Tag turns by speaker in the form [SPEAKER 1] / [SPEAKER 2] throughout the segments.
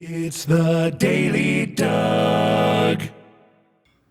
[SPEAKER 1] It's the Daily Doug.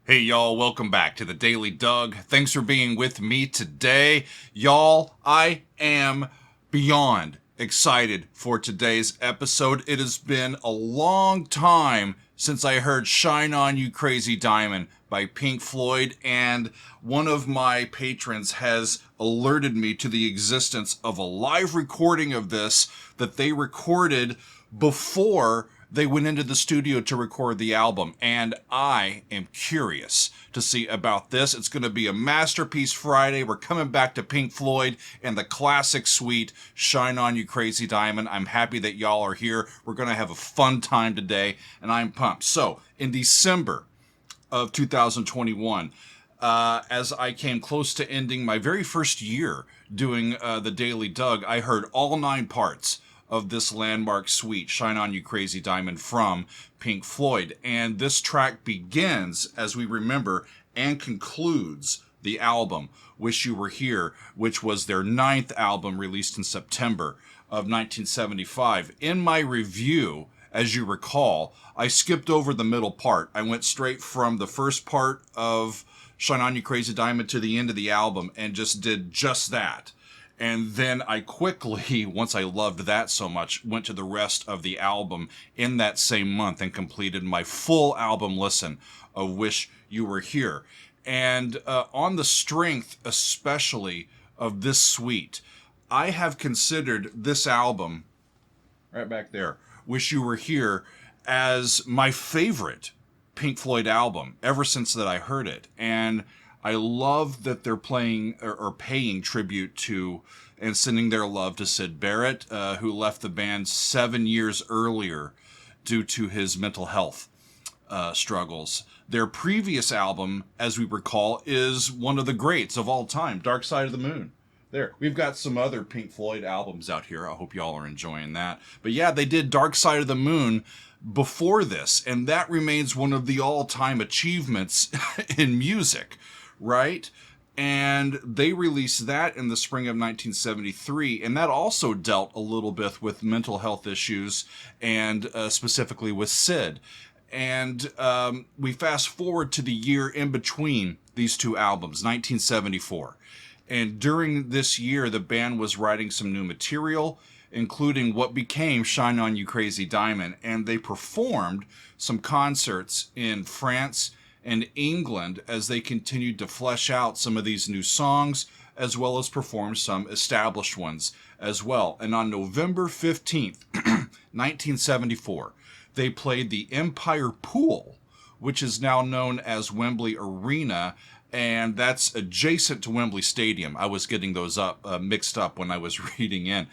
[SPEAKER 2] Hey y'all, welcome back to the Daily Doug. Thanks for being with me today. Y'all, I am beyond excited for today's episode. It has been a long time since I heard Shine On You Crazy Diamond by Pink Floyd, and one of my patrons has alerted me to the existence of a live recording of this that they recorded before they went into the studio to record the album, and I am curious to see about this. It's going to be a Masterpiece Friday. We're coming back to Pink Floyd and the classic suite, Shine On You Crazy Diamond. I'm happy that y'all are here. We're going to have a fun time today, and I'm pumped. So, in December of 2021, as I came close to ending my very first year doing the Daily Doug, I heard all 9 parts of this landmark suite, Shine On You Crazy Diamond, from Pink Floyd. And this track begins, as we remember, and concludes the album, Wish You Were Here, which was their 9th album released in September of 1975. In my review, as you recall, I skipped over the middle part. I went straight from the first part of Shine On You Crazy Diamond to the end of the album and just did just that. And then I quickly, once I loved that so much, went to the rest of the album in that same month and completed my full album listen of Wish You Were Here. And on the strength, especially, of this suite, I have considered this album, right back there, Wish You Were Here, as my favorite Pink Floyd album ever since that I heard it. And I love that they're playing or paying tribute to and sending their love to Syd Barrett, who left the band 7 years earlier due to his mental health struggles. Their previous album, as we recall, is one of the greats of all time, Dark Side of the Moon. There, we've got some other Pink Floyd albums out here. I hope y'all are enjoying that. But yeah, they did Dark Side of the Moon before this, and that remains one of the all-time achievements in music. Right? And they released that in the spring of 1973, and that also dealt a little bit with mental health issues, and specifically with Syd. And we fast forward to the year in between these two albums, 1974. And during this year, the band was writing some new material, including what became Shine On You Crazy Diamond, and they performed some concerts in France and England as they continued to flesh out some of these new songs, as well as perform some established ones as well. And on November 15th, 1974, they played the Empire Pool, which is now known as Wembley Arena, and that's adjacent to Wembley Stadium. I was getting those mixed up when I was reading in.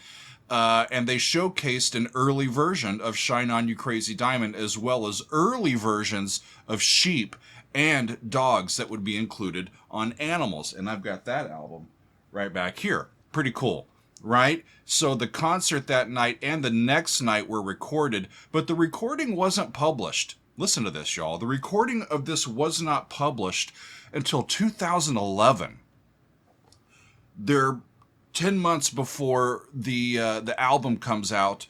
[SPEAKER 2] And they showcased an early version of Shine On You Crazy Diamond, as well as early versions of Sheep and Dogs that would be included on Animals. And I've got that album right back here. Pretty cool, right? So the concert that night and the next night were recorded, but the recording wasn't published. Listen to this, y'all. The recording of this was not published until 2011. They're 10 months before the album comes out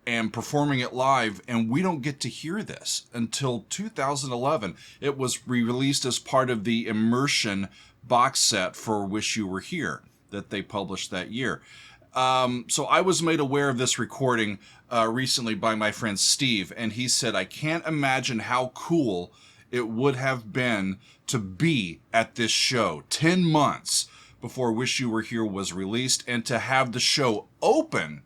[SPEAKER 2] and performing it live, and we don't get to hear this until 2011. It was re-released as part of the Immersion box set for Wish You Were Here that they published that year. So I was made aware of this recording recently by my friend Steve, and he said, I can't imagine how cool it would have been to be at this show 10 months before Wish You Were Here was released, and to have the show open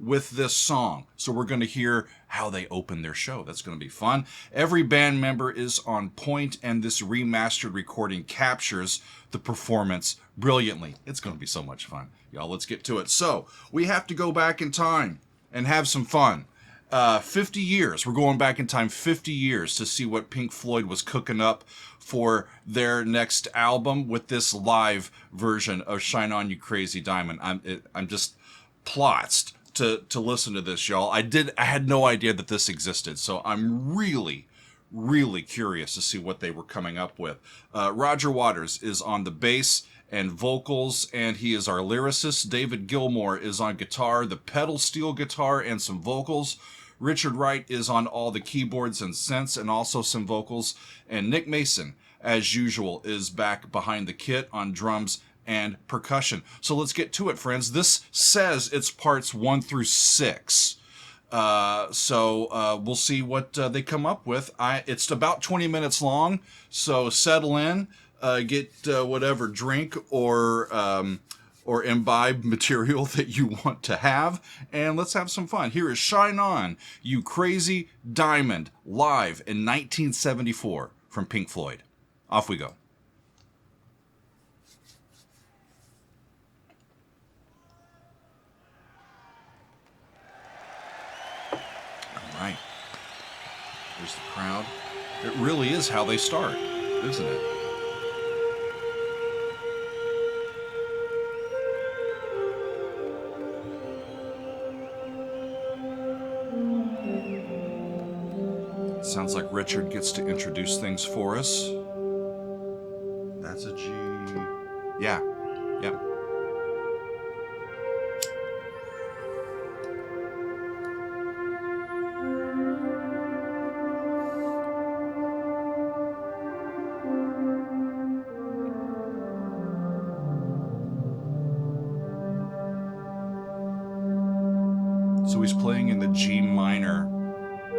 [SPEAKER 2] with this song. So we're going to hear how they open their show. That's going to be fun. Every band member is on point, and this remastered recording captures the performance brilliantly. It's going to be so much fun. Y'all, let's get to it. So we have to go back in time and have some fun. 50 years. We're going back in time 50 years to see what Pink Floyd was cooking up for their next album with this live version of Shine On You Crazy Diamond. I'm just plotzed to listen to this, y'all. I had no idea that this existed, so I'm really curious to see what they were coming up with. Roger Waters is on the bass and vocals, and he is our lyricist. David Gilmour is on guitar, the pedal steel guitar, and some vocals. Richard Wright is on all the keyboards and synths and also some vocals. And Nick Mason, as usual, is back behind the kit on drums and percussion. So let's get to it, friends. This says it's parts 1 through 6. So we'll see what they come up with. It's about 20 minutes long, so settle in, get whatever drink or imbibe material that you want to have, and let's have some fun. Here is Shine On, You Crazy Diamond, live in 1974 from Pink Floyd. Off we go. Right. There's the crowd. It really is how they start, isn't it? Sounds like Richard gets to introduce things for us. That's a G. Yeah. Yep. So he's playing in the G minor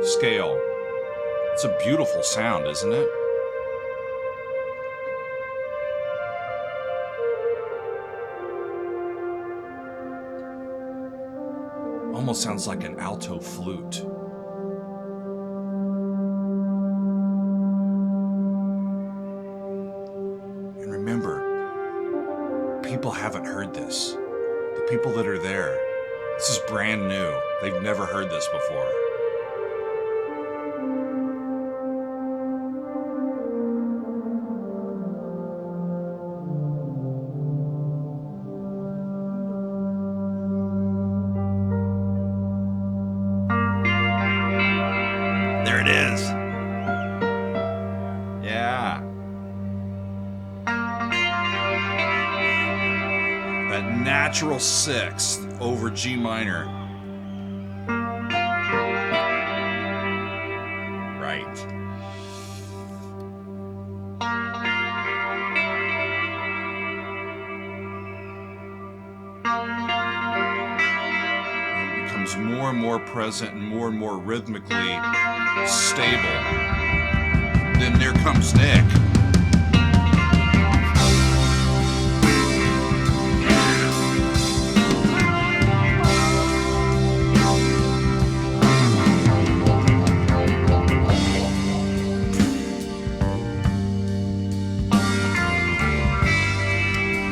[SPEAKER 2] scale. It's a beautiful sound, isn't it? Almost sounds like an alto flute. And remember, people haven't heard this. The people that are there, this is brand new. They've never heard this before. There it is. Yeah. That natural sixth over G minor. Right. It becomes more and more present and more rhythmically stable. Then there comes Nick.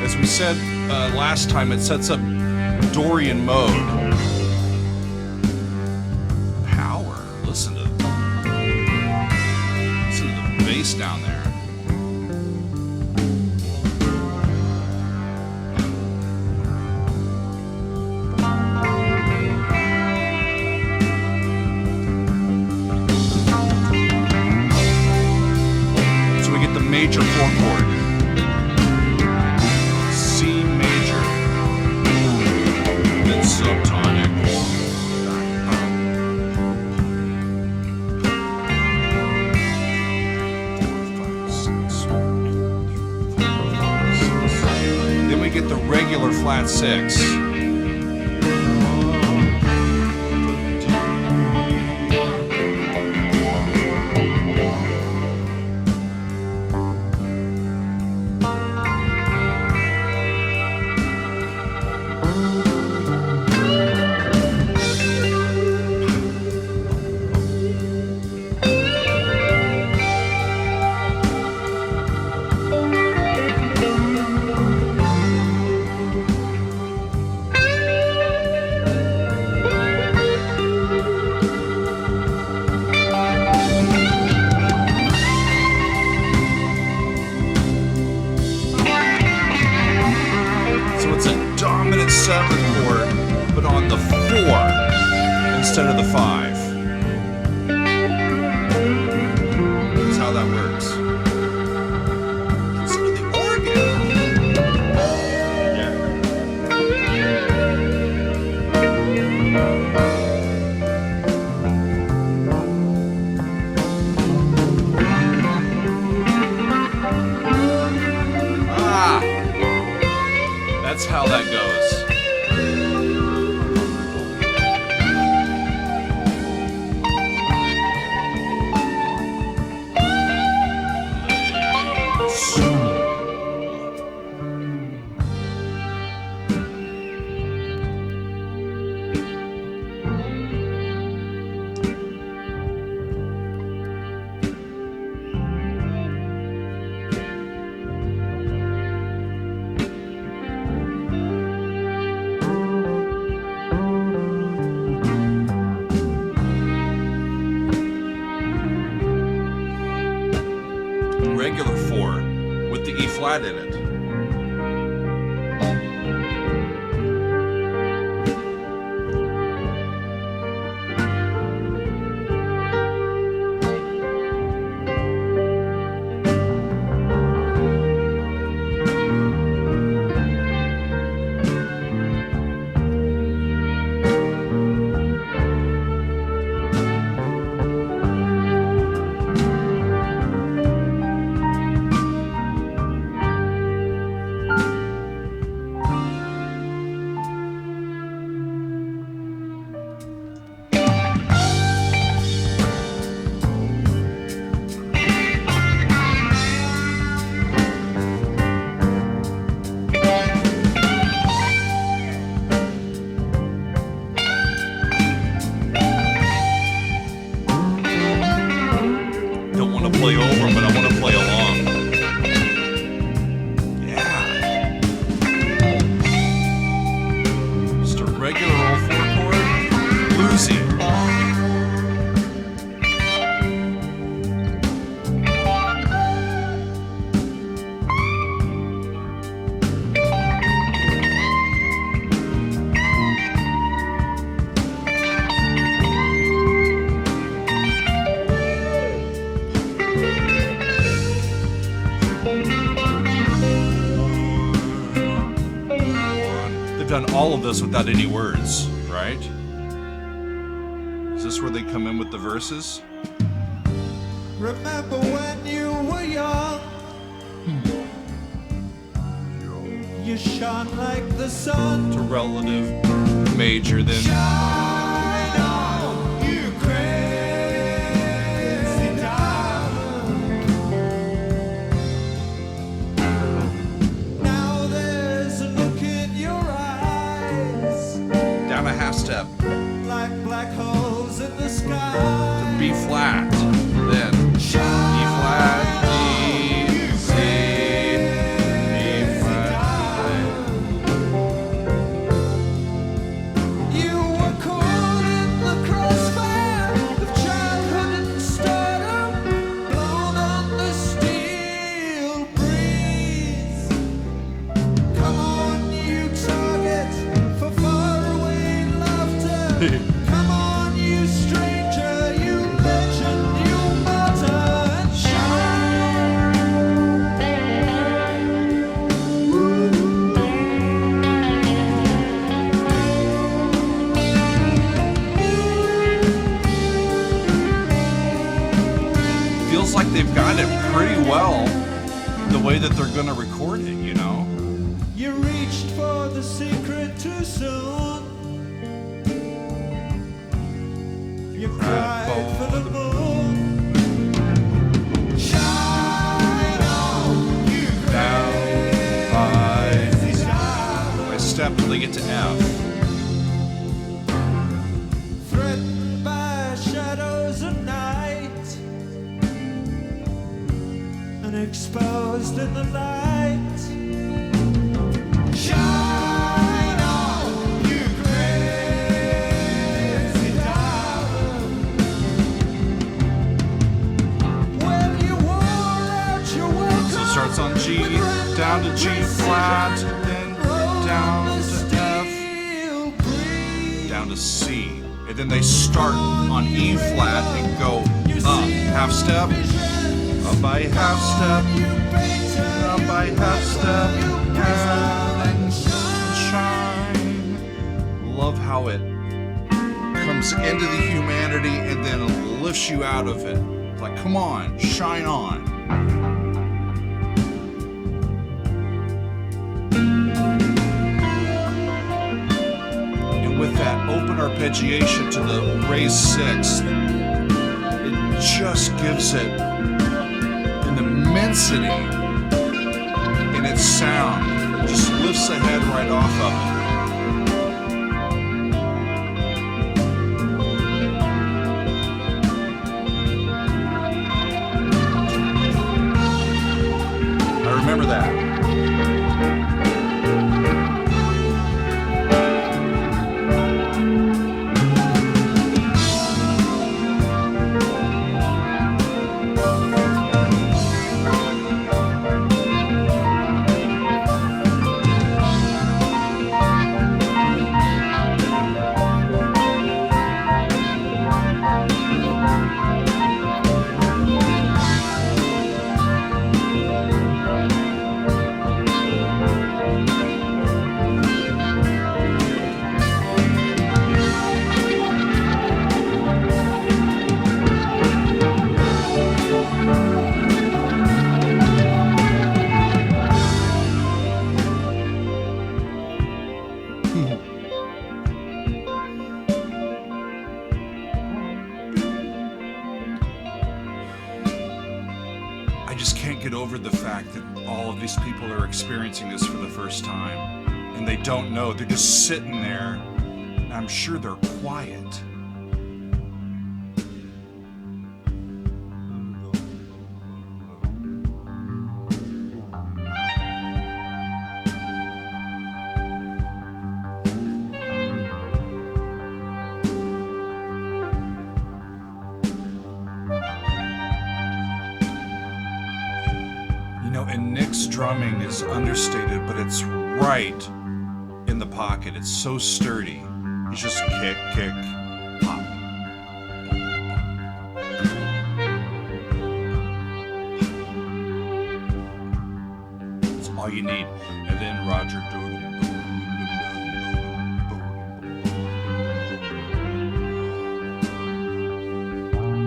[SPEAKER 2] As we said last time, it sets up Dorian mode. Listen to the bass down there. So we get the major 4-chord. C major. Then subtonic. Get the regular flat 6. regular 4 with the E flat in it. Play over, but I want to play along. Yeah. Just a regular old 4-chord bluesy. Done all of this without any words, right? Is this where they come in with the verses?
[SPEAKER 3] Remember when you were young? You shone like the sun.
[SPEAKER 2] It's a relative major then.
[SPEAKER 3] Shine on, you crazy diamond. Now there's a look in your eyes,
[SPEAKER 2] Down a half step
[SPEAKER 3] like black holes in the sky.
[SPEAKER 2] to B flat, then E flat, D, C, E flat.
[SPEAKER 3] You were caught in the crossfire of childhood and stardom, blown on the steel breeze. Come on, you target for faraway laughter. Come on, you stranger, you legend, you martyr, and shine.
[SPEAKER 2] Feels like they've got it pretty well, the way that they're gonna record it, you know?
[SPEAKER 3] You reached for the secret too soon. You cried for the moon. Shine on, you crazy diamond.
[SPEAKER 2] I step until they get to F.
[SPEAKER 3] Threatened by shadows of night and exposed in the light. Shine on, you crazy diamond. Well, you wore out your welcome.
[SPEAKER 2] So it starts on G, down to G flat, then down to F, down to C. And then they start on E flat and go up half step, up by half step, up by half step, and shine. Love how it comes into the humanity and then lifts you out of it. It's like, come on, shine on. And with that open arpeggiation to the raised sixth, it just gives it an immensity in its sound. It just lifts the head right off of it. I remember that. just can't get over the fact that all of these people are experiencing this for the first time. And they don't know. They're just sitting there. And I'm sure they're quiet. And Nick's drumming is understated, but it's right in the pocket. It's so sturdy. He's just kick, kick, pop. That's all you need. And then Roger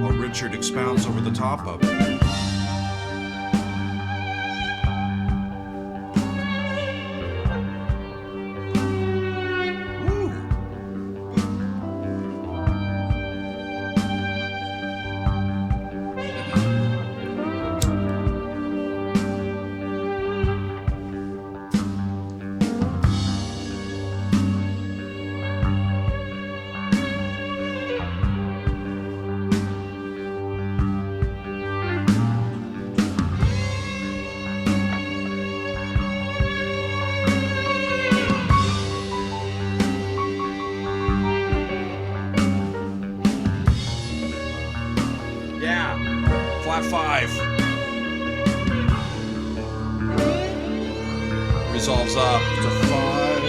[SPEAKER 2] while Richard expounds over the top of it. Flat 5. Resolves up to 5.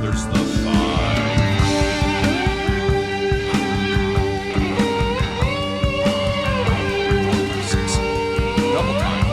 [SPEAKER 2] There's the 5. 6. Double time.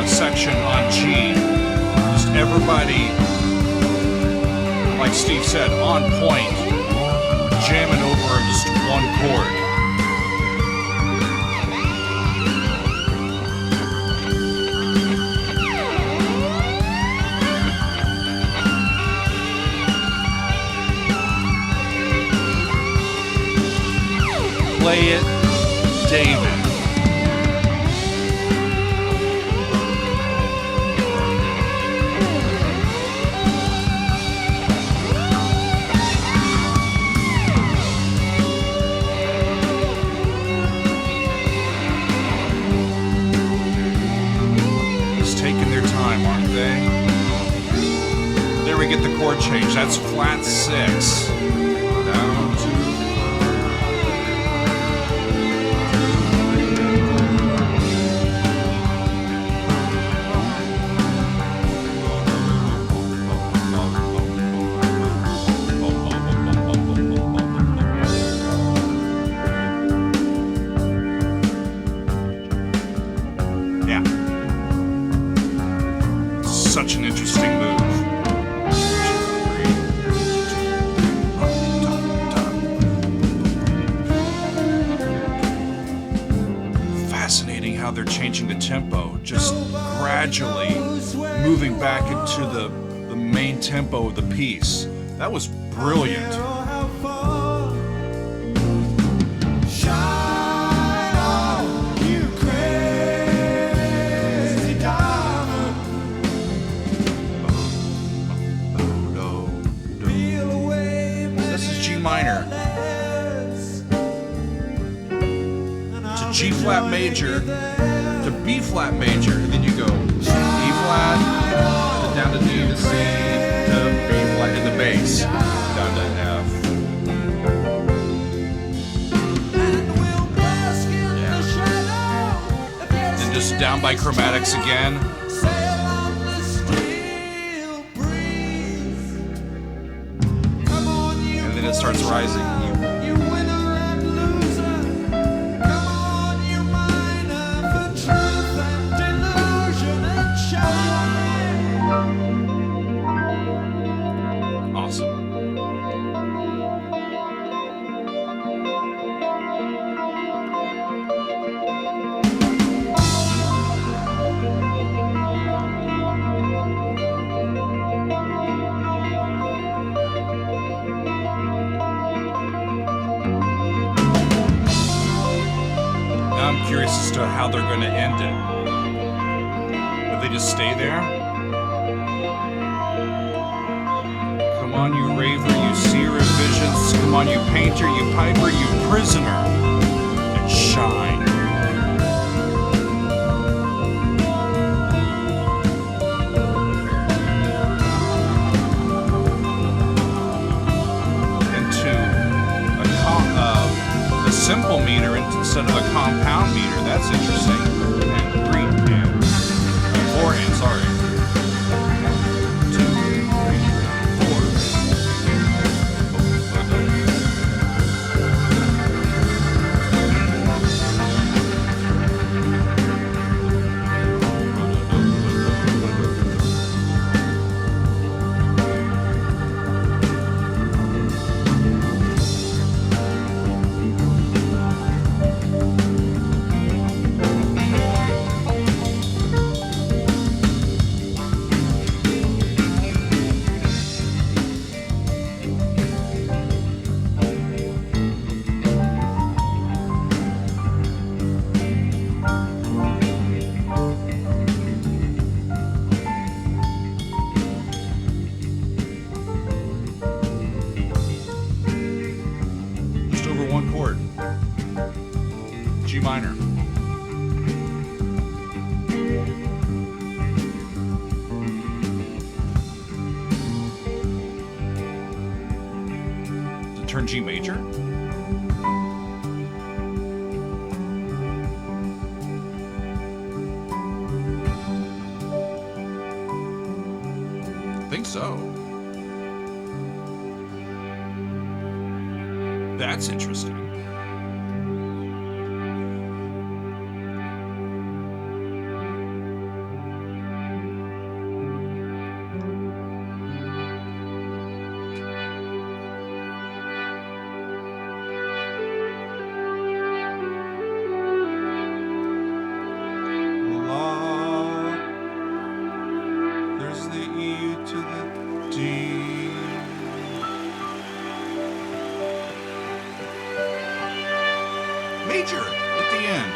[SPEAKER 2] Section on G. Just everybody, like Steve said, on point, jamming over just one chord. Play it, David. There we get the chord change. That's flat 6. Down to yeah. Such an interesting move. Fascinating how they're changing the tempo, just gradually moving back into the main tempo of the piece. That was brilliant. Minor to G flat major to B flat major, and then you go E flat, then down to D to C to B flat in the bass, down to F. just down by chromatics again.
[SPEAKER 3] Sail on the steel breeze. Come on, you
[SPEAKER 2] And then it starts rising.
[SPEAKER 3] You winner and loser. Come on, you miner for truth and delusion and shine.
[SPEAKER 2] Awesome. Now I'm curious as to how they're going to end it. Will they just stay there? Come on, you raver, you seer of visions. Come on, you painter, you piper, you prisoner. And shine. Into a simple meter instead of a compound meter. That's interesting. And three and four and sorry. 1, 2, just over one chord. G minor. To turn G major? I think so. That's interesting. La, there's the E to the D. Major at the end.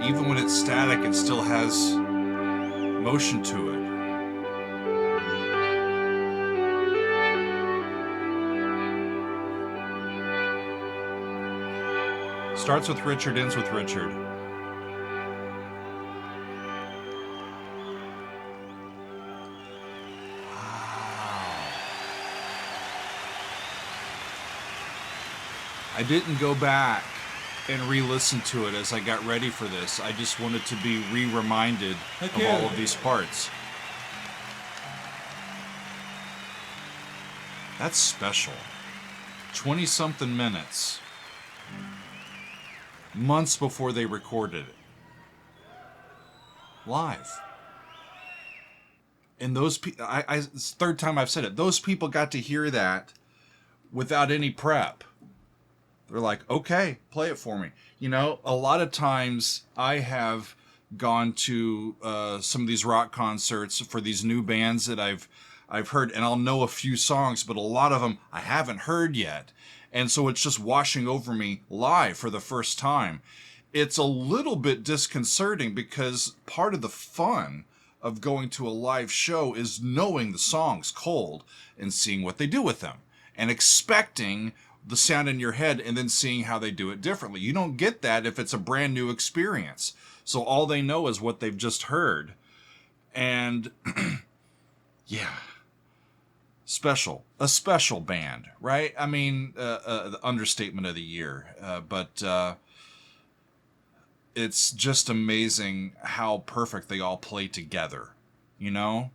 [SPEAKER 2] Even when it's static, it still has motion to it. Starts with Richard, ends with Richard. I didn't go back and re-listen to it as I got ready for this. I just wanted to be reminded of all of these parts. That's special. 20-something minutes. Months before they recorded it. Live. And those people, it's the third time I've said it, those people got to hear that without any prep. They're like, okay, play it for me. You know, a lot of times I have gone to some of these rock concerts for these new bands that I've heard, and I'll know a few songs, but a lot of them I haven't heard yet. And so it's just washing over me live for the first time. It's a little bit disconcerting because part of the fun of going to a live show is knowing the songs cold and seeing what they do with them and expecting the sound in your head and then seeing how they do it differently. You don't get that if it's a brand new experience. So all they know is what they've just heard. And yeah, a special band, right? I mean, the understatement of the year. But it's just amazing how perfect they all play together, you know?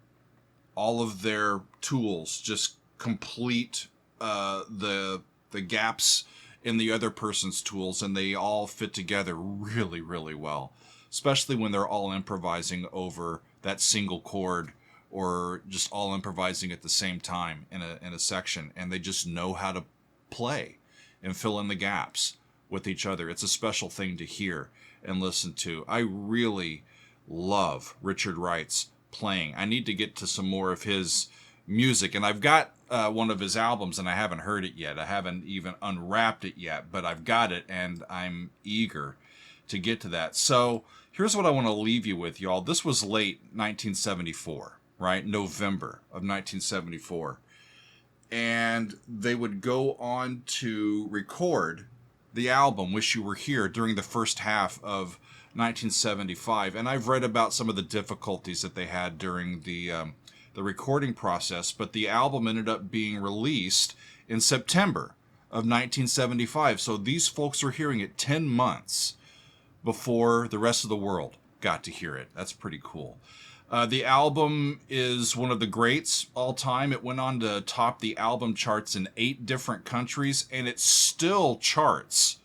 [SPEAKER 2] All of their tools just complete the gaps in the other person's tools, and they all fit together really, really well. Especially when they're all improvising over that single chord, or just all improvising at the same time in a section, and they just know how to play and fill in the gaps with each other. It's a special thing to hear and listen to. I really love Richard Wright's playing. I need to get to some more of his music, and I've got one of his albums, and I haven't heard it yet. I haven't even unwrapped it yet, but I've got it, and I'm eager to get to that. So here's what I want to leave you with, y'all. This was late 1974, right? November of 1974. And they would go on to record the album Wish You Were Here during the first half of 1975. And I've read about some of the difficulties that they had during the recording process, but the album ended up being released in September of 1975. So these folks are hearing it 10 months before the rest of the world got to hear it. That's pretty cool. The album is one of the greats all time. It went on to top the album charts in 8 different countries, and it still charts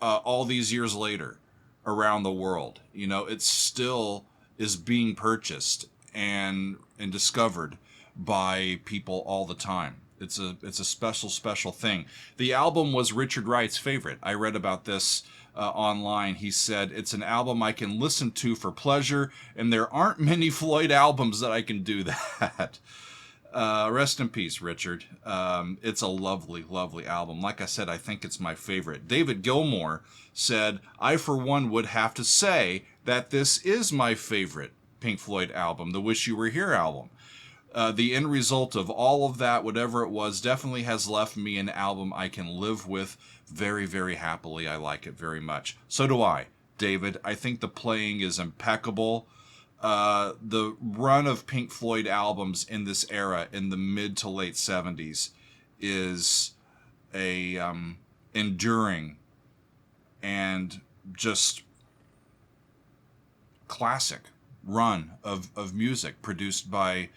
[SPEAKER 2] all these years later around the world. You know, it still is being purchased and discovered by people all the time. It's a special thing. The album was Richard Wright's favorite. I read about this online. He said, "It's an album I can listen to for pleasure, and there aren't many Floyd albums that I can do that." Rest in peace, Richard. It's a lovely, lovely album. Like I said, I think it's my favorite. David Gilmour said, "I for one would have to say that this is my favorite Pink Floyd album, the Wish You Were Here album. The end result of all of that, whatever it was, definitely has left me an album I can live with very, very happily. I like it very much." So do I, David. I think the playing is impeccable. The run of Pink Floyd albums in this era, in the mid to late 70s, is a enduring and just classic run of music produced by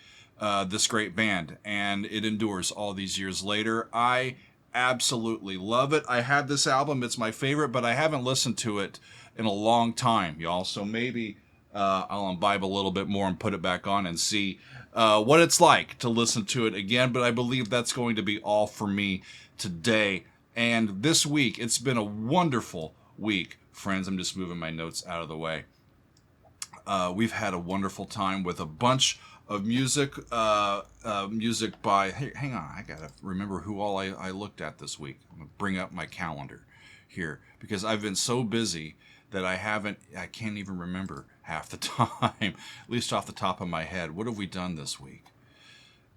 [SPEAKER 2] this great band, and it endures all these years later. I absolutely love it. I have this album. It's my favorite, but I haven't listened to it in a long time, y'all. So maybe I'll imbibe a little bit more and put it back on and see what it's like to listen to it again. But I believe that's going to be all for me today. And this week, it's been a wonderful week, friends. I'm just moving my notes out of the way. We've had a wonderful time with a bunch of music by, hey, hang on, I gotta remember who all I looked at this week. I'm gonna bring up my calendar here, because I've been so busy that I can't even remember half the time, at least off the top of my head. What have we done this week?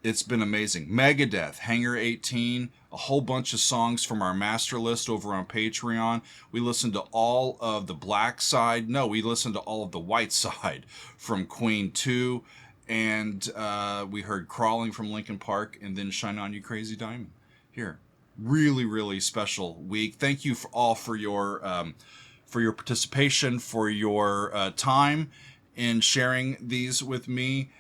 [SPEAKER 2] It's been amazing. Megadeth, Hangar 18, a whole bunch of songs from our master list over on Patreon. We listened to all of the Black Side. No, we listened to all of the White Side from Queen 2. And we heard Crawling from Linkin Park, and then Shine On You Crazy Diamond here. Really, really special week. Thank you for your participation, for your time in sharing these with me.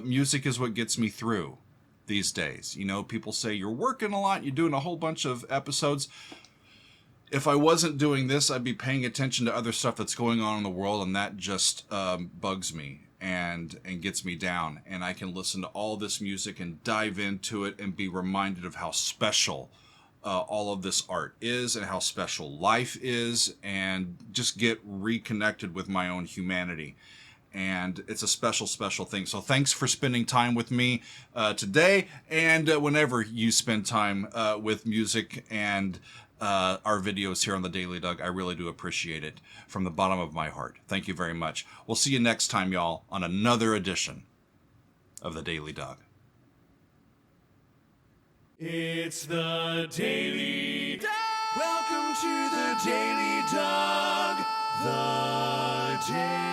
[SPEAKER 2] Music is what gets me through these days. You know, people say you're working a lot, you're doing a whole bunch of episodes. If I wasn't doing this, I'd be paying attention to other stuff that's going on in the world, and that just bugs me and gets me down. And I can listen to all this music and dive into it and be reminded of how special all of this art is, and how special life is, and just get reconnected with my own humanity. And it's a special thing. So thanks for spending time with me today, and whenever you spend time with music and our videos here on the Daily Doug. I really do appreciate it from the bottom of my heart. Thank you very much. We'll see you next time, y'all, on another edition of the Daily Doug.
[SPEAKER 1] It's the Daily Welcome to the Daily Dog, the Daily